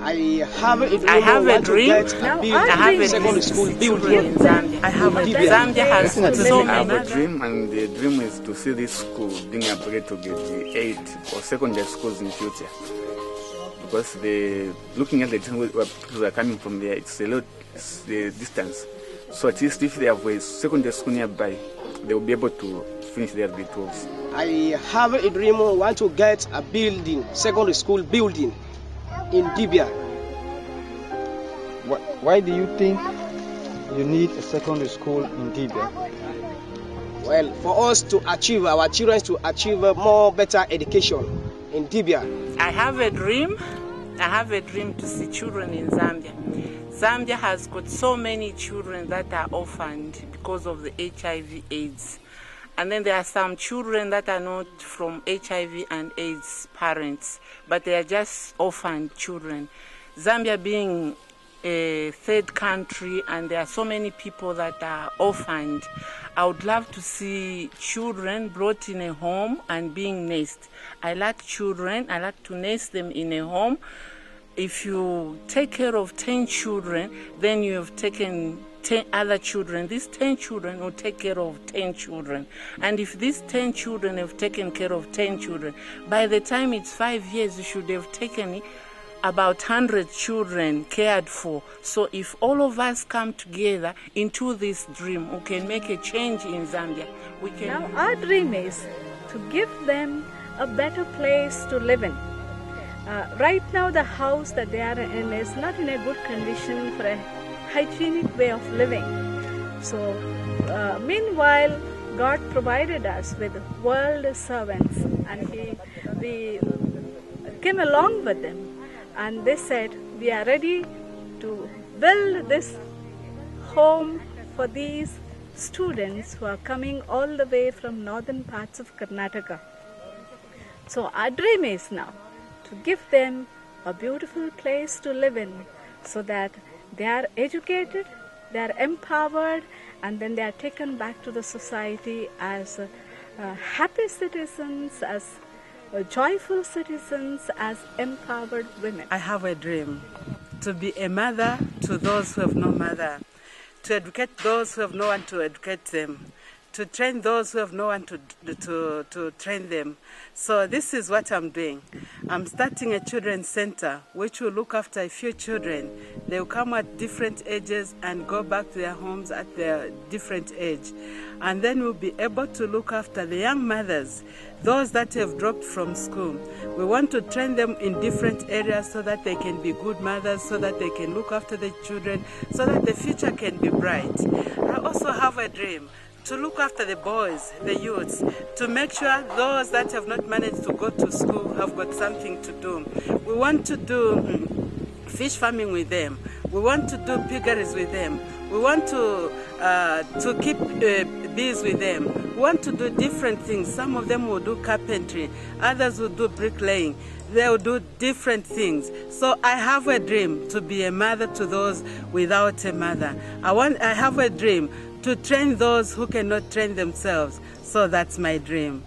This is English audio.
I have a dream. I have a secondary school building in Zambia. Zambia has so many. I have a dream, and the dream is to see this school being upgraded to grade 8 or secondary schools in future. Because looking at the distance where people are coming from there, it's a lot, the distance. So at least if they have a secondary school nearby, they will be able to finish their grade 12s. I have a dream. I want to get a building, secondary school building in Dibia. Why do you think you need a secondary school in Dibia? Well, for us to achieve, our children to achieve a more better education in Dibia. I have a dream. I have a dream to see children in Zambia. Zambia has got so many children that are orphaned because of the HIV/AIDS. And then there are some children that are not from HIV and AIDS parents, but they are just orphaned children. Zambia being a third country, and there are so many people that are orphaned, I would love to see children brought in a home and being nursed. I like children. I like to nurse them in a home. If you take care of 10 children, then you have taken 10 other children. These 10 children will take care of 10 children. And if these 10 children have taken care of 10 children, by the time it's 5 years, you should have taken about 100 children cared for. So if all of us come together into this dream, we can make a change in Zambia. Now our dream is to give them a better place to live in. Right now the house that they are in is not in a good condition for a hygienic way of living. So meanwhile, God provided us with world servants, and we came along with them. And they said, we are ready to build this home for these students who are coming all the way from northern parts of Karnataka. So our dream is now to give them a beautiful place to live in, so that they are educated, they are empowered, and then they are taken back to the society as happy citizens, as joyful citizens, as empowered women. I have a dream to be a mother to those who have no mother, to educate those who have no one to educate them, to train those who have no one to train them. So this is what I'm doing. I'm starting a children's center which will look after a few children. They will come at different ages and go back to their homes at their different age. And then we'll be able to look after the young mothers, those that have dropped from school. We want to train them in different areas so that they can be good mothers, so that they can look after the children, so that the future can be bright. I also have a dream to look after the boys, the youths, to make sure those that have not managed to go to school have got something to do. We want to do fish farming with them. We want to do piggeries with them. We want to keep bees with them. We want to do different things. Some of them will do carpentry. Others will do bricklaying. They will do different things. So I have a dream to be a mother to those without a mother. I have a dream to train those who cannot train themselves. So that's my dream.